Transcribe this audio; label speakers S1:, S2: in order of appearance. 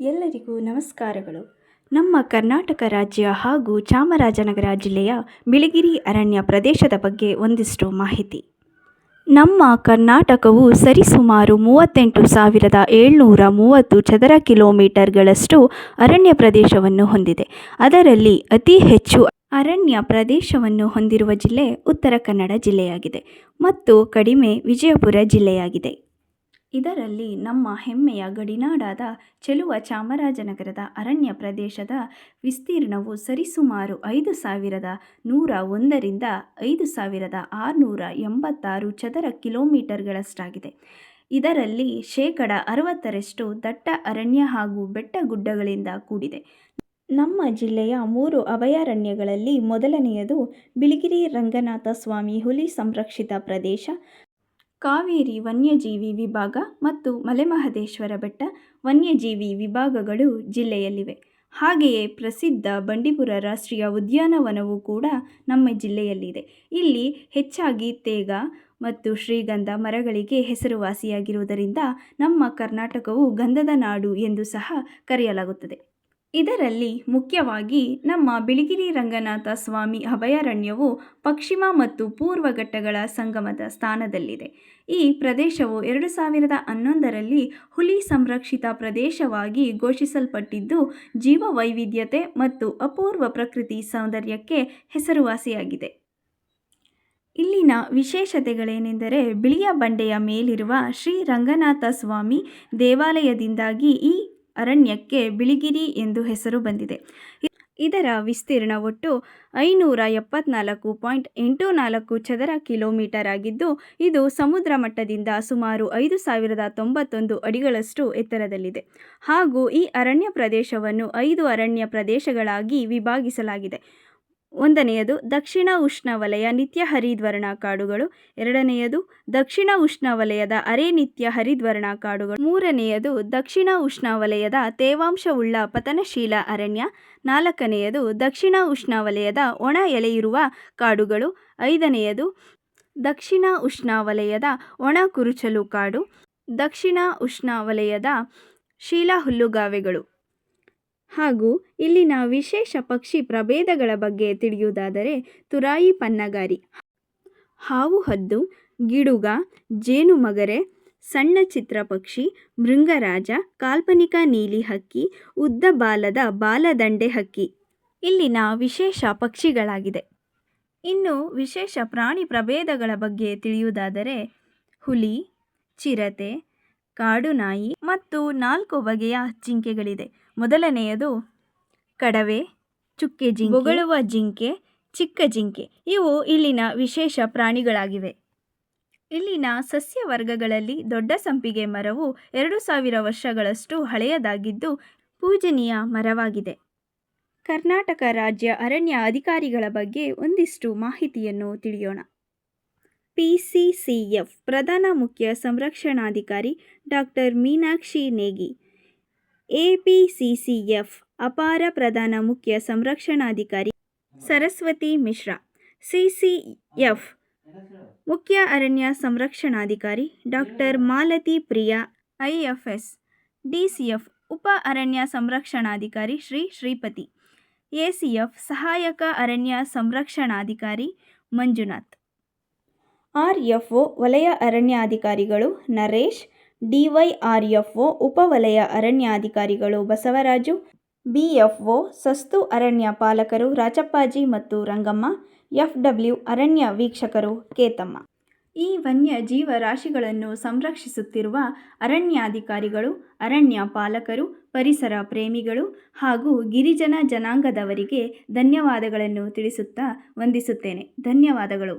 S1: ಎಲ್ಲರಿಗೂ ನಮಸ್ಕಾರಗಳು. ನಮ್ಮ ಕರ್ನಾಟಕ ರಾಜ್ಯ ಹಾಗೂ ಚಾಮರಾಜನಗರ ಜಿಲ್ಲೆಯ ಬಿಳಿಗಿರಿ ಅರಣ್ಯ ಪ್ರದೇಶದ ಬಗ್ಗೆ ಒಂದಿಷ್ಟು ಮಾಹಿತಿ. ನಮ್ಮ ಕರ್ನಾಟಕವು ಸರಿಸುಮಾರು 38,730 ಚದರ ಕಿಲೋಮೀಟರ್ಗಳಷ್ಟು ಅರಣ್ಯ ಪ್ರದೇಶವನ್ನು ಹೊಂದಿದೆ. ಅದರಲ್ಲಿ ಅತಿ ಹೆಚ್ಚು ಅರಣ್ಯ ಪ್ರದೇಶವನ್ನು ಹೊಂದಿರುವ ಜಿಲ್ಲೆ ಉತ್ತರ ಕನ್ನಡ ಜಿಲ್ಲೆಯಾಗಿದೆ ಮತ್ತು ಕಡಿಮೆ ವಿಜಯಪುರ ಜಿಲ್ಲೆಯಾಗಿದೆ. ಇದರಲ್ಲಿ ನಮ್ಮ ಹೆಮ್ಮೆಯ ಗಡಿನಾಡಾದ ಚೆಲುವ ಚಾಮರಾಜನಗರದ ಅರಣ್ಯ ಪ್ರದೇಶದ ವಿಸ್ತೀರ್ಣವು ಸರಿಸುಮಾರು 5,101 ರಿಂದ 5,686 ಚದರ ಕಿಲೋಮೀಟರ್ಗಳಷ್ಟಾಗಿದೆ. ಇದರಲ್ಲಿ 60% ದಟ್ಟ ಅರಣ್ಯ ಹಾಗೂ ಬೆಟ್ಟಗುಡ್ಡಗಳಿಂದ ಕೂಡಿದೆ. ನಮ್ಮ ಜಿಲ್ಲೆಯ 3 ಅಭಯಾರಣ್ಯಗಳಲ್ಲಿ ಮೊದಲನೆಯದು ಬಿಳಿಗಿರಿ ರಂಗನಾಥ ಸ್ವಾಮಿ ಹುಲಿ ಸಂರಕ್ಷಿತ ಪ್ರದೇಶ, ಕಾವೇರಿ ವನ್ಯಜೀವಿ ವಿಭಾಗ ಮತ್ತು ಮಲೆಮಹದೇಶ್ವರ ಬೆಟ್ಟ ವನ್ಯಜೀವಿ ವಿಭಾಗಗಳು ಜಿಲ್ಲೆಯಲ್ಲಿವೆ. ಹಾಗೆಯೇ ಪ್ರಸಿದ್ಧ ಬಂಡೀಪುರ ರಾಷ್ಟ್ರೀಯ ಉದ್ಯಾನವನವೂ ಕೂಡ ನಮ್ಮ ಜಿಲ್ಲೆಯಲ್ಲಿದೆ. ಇಲ್ಲಿ ಹೆಚ್ಚಾಗಿ ತೇಗ ಮತ್ತು ಶ್ರೀಗಂಧ ಮರಗಳಿಗೆ ಹೆಸರುವಾಸಿಯಾಗಿರುವುದರಿಂದ ನಮ್ಮ ಕರ್ನಾಟಕವು ಗಂಧದ ನಾಡು ಎಂದು ಸಹ ಕರೆಯಲಾಗುತ್ತದೆ. ಇದರಲ್ಲಿ ಮುಖ್ಯವಾಗಿ ನಮ್ಮ ಬಿಳಿಗಿರಿ ರಂಗನಾಥ ಸ್ವಾಮಿ ಅಭಯಾರಣ್ಯವು ಪಶ್ಚಿಮ ಮತ್ತು ಪೂರ್ವ ಘಟ್ಟಗಳ ಸಂಗಮದ ಸ್ಥಾನದಲ್ಲಿದೆ. ಈ ಪ್ರದೇಶವು 2011ರಲ್ಲಿ ಹುಲಿ ಸಂರಕ್ಷಿತ ಪ್ರದೇಶವಾಗಿ ಘೋಷಿಸಲ್ಪಟ್ಟಿದ್ದು, ಜೀವವೈವಿಧ್ಯತೆ ಮತ್ತು ಅಪೂರ್ವ ಪ್ರಕೃತಿ ಸೌಂದರ್ಯಕ್ಕೆ ಹೆಸರುವಾಸಿಯಾಗಿದೆ. ಇಲ್ಲಿನ ವಿಶೇಷತೆಗಳೇನೆಂದರೆ, ಬಿಳಿಯ ಬಂಡೆಯ ಮೇಲಿರುವ ಶ್ರೀ ರಂಗನಾಥ ಸ್ವಾಮಿ ದೇವಾಲಯದಿಂದಾಗಿ ಈ ಅರಣ್ಯಕ್ಕೆ ಬಿಳಿಗಿರಿ ಎಂದು ಹೆಸರು ಬಂದಿದೆ. ಇದರ ವಿಸ್ತೀರ್ಣ ಒಟ್ಟು 574.84 ಚದರ ಕಿಲೋಮೀಟರ್ ಆಗಿದ್ದು, ಇದು ಸಮುದ್ರ ಮಟ್ಟದಿಂದ ಸುಮಾರು 5,091 ಅಡಿಗಳಷ್ಟು ಎತ್ತರದಲ್ಲಿದೆ. ಹಾಗೂ ಈ ಅರಣ್ಯ ಪ್ರದೇಶವನ್ನು 5 ಅರಣ್ಯ ಪ್ರದೇಶಗಳಾಗಿ ವಿಭಾಗಿಸಲಾಗಿದೆ. ಒಂದನೆಯದು ದಕ್ಷಿಣ ಉಷ್ಣವಲಯ ನಿತ್ಯ ಹರಿದ್ವರ್ಣ ಕಾಡುಗಳು, ಎರಡನೆಯದು ದಕ್ಷಿಣ ಉಷ್ಣವಲಯದ ಅರೆ ನಿತ್ಯ ಹರಿದ್ವರ್ಣ ಕಾಡುಗಳು, ಮೂರನೆಯದು ದಕ್ಷಿಣ ಉಷ್ಣವಲಯದ ತೇವಾಂಶವುಳ್ಳ ಪತನಶೀಲ ಅರಣ್ಯ, ನಾಲ್ಕನೆಯದು ದಕ್ಷಿಣ ಉಷ್ಣವಲಯದ ಒಣ ಎಲೆಯಿರುವ ಕಾಡುಗಳು, ಐದನೆಯದು ದಕ್ಷಿಣ ಉಷ್ಣವಲಯದ ಒಣ ಕುರುಚಲು ಕಾಡು, ದಕ್ಷಿಣ ಉಷ್ಣವಲಯದ ಶೀಲ ಹುಲ್ಲುಗಾವೆಗಳು. ಹಾಗೂ ಇಲ್ಲಿನ ವಿಶೇಷ ಪಕ್ಷಿ ಪ್ರಭೇದಗಳ ಬಗ್ಗೆ ತಿಳಿಯುವುದಾದರೆ, ತುರಾಯಿ ಪನ್ನಗಾರಿ, ಹಾವುಹದ್ದು, ಗಿಡುಗ, ಜೇನುಮಗರೆ, ಸಣ್ಣ ಚಿತ್ರಪಕ್ಷಿ, ಭೃಂಗರಾಜ, ಕಾಲ್ಪನಿಕ ನೀಲಿ ಹಕ್ಕಿ, ಉದ್ದ ಬಾಲದ ಬಾಲದಂಡೆ ಹಕ್ಕಿ ಇಲ್ಲಿನ ವಿಶೇಷ ಪಕ್ಷಿಗಳಾಗಿದೆ. ಇನ್ನು ವಿಶೇಷ ಪ್ರಾಣಿ ಪ್ರಭೇದಗಳ ಬಗ್ಗೆ ತಿಳಿಯುವುದಾದರೆ, ಹುಲಿ, ಚಿರತೆ, ಕಾಡುನಾಯಿ ಮತ್ತು 4 ಬಗೆಯ ಜಿಂಕೆಗಳಿದೆ. ಮೊದಲನೆಯದು ಕಡವೆ, ಚುಕ್ಕೆ ಜಿಂಕೆ, ಬೊಗಳುವ ಜಿಂಕೆ, ಚಿಕ್ಕ ಜಿಂಕೆ. ಇವು ಇಲ್ಲಿನ ವಿಶೇಷ ಪ್ರಾಣಿಗಳಾಗಿವೆ. ಇಲ್ಲಿನ ಸಸ್ಯ ವರ್ಗಗಳಲ್ಲಿ ದೊಡ್ಡ ಸಂಪಿಗೆ ಮರವು 2,000 ವರ್ಷಗಳಷ್ಟು ಹಳೆಯದಾಗಿದ್ದು, ಪೂಜನೀಯ ಮರವಾಗಿದೆ. ಕರ್ನಾಟಕ ರಾಜ್ಯ ಅರಣ್ಯ ಅಧಿಕಾರಿಗಳ ಬಗ್ಗೆ ಒಂದಿಷ್ಟು ಮಾಹಿತಿಯನ್ನು ತಿಳಿಯೋಣ. PCCF ಪ್ರಧಾನ ಮುಖ್ಯ ಸಂರಕ್ಷಣಾಧಿಕಾರಿ ಡಾಕ್ಟರ್ ಮೀನಾಕ್ಷಿ ನೇಗಿ, APCCF ಅಪಾರ ಪ್ರಧಾನ ಮುಖ್ಯ ಸಂರಕ್ಷಣಾಧಿಕಾರಿ ಸರಸ್ವತಿ ಮಿಶ್ರಾ, CCF ಮುಖ್ಯ ಅರಣ್ಯ ಸಂರಕ್ಷಣಾಧಿಕಾರಿ doctor Malathi Priya IFS, DCF ಉಪ ಅರಣ್ಯ ಸಂರಕ್ಷಣಾಧಿಕಾರಿ ಶ್ರೀಪತಿ, ACF ಸಹಾಯಕ ಅರಣ್ಯ ಸಂರಕ್ಷಣಾಧಿಕಾರಿ ಮಂಜುನಾಥ್, RFO ವಲಯ ಅರಣ್ಯಾಧಿಕಾರಿಗಳು ನರೇಶ್, DYRFO ಉಪವಲಯ ಅರಣ್ಯಾಧಿಕಾರಿಗಳು ಬಸವರಾಜು, BFO ಸಸ್ತು ಅರಣ್ಯ ಪಾಲಕರು ರಾಚಪ್ಪಾಜಿ ಮತ್ತು ರಂಗಮ್ಮ, FW ಅರಣ್ಯ ವೀಕ್ಷಕರು ಕೇತಮ್ಮ. ಈ ವನ್ಯ ಜೀವರಾಶಿಗಳನ್ನು ಸಂರಕ್ಷಿಸುತ್ತಿರುವ ಅರಣ್ಯಾಧಿಕಾರಿಗಳು, ಅರಣ್ಯ ಪಾಲಕರು, ಪರಿಸರ ಪ್ರೇಮಿಗಳು ಹಾಗೂ ಗಿರಿಜನ ಜನಾಂಗದವರಿಗೆ ಧನ್ಯವಾದಗಳನ್ನು ತಿಳಿಸುತ್ತಾ ವಂದಿಸುತ್ತೇನೆ. ಧನ್ಯವಾದಗಳು.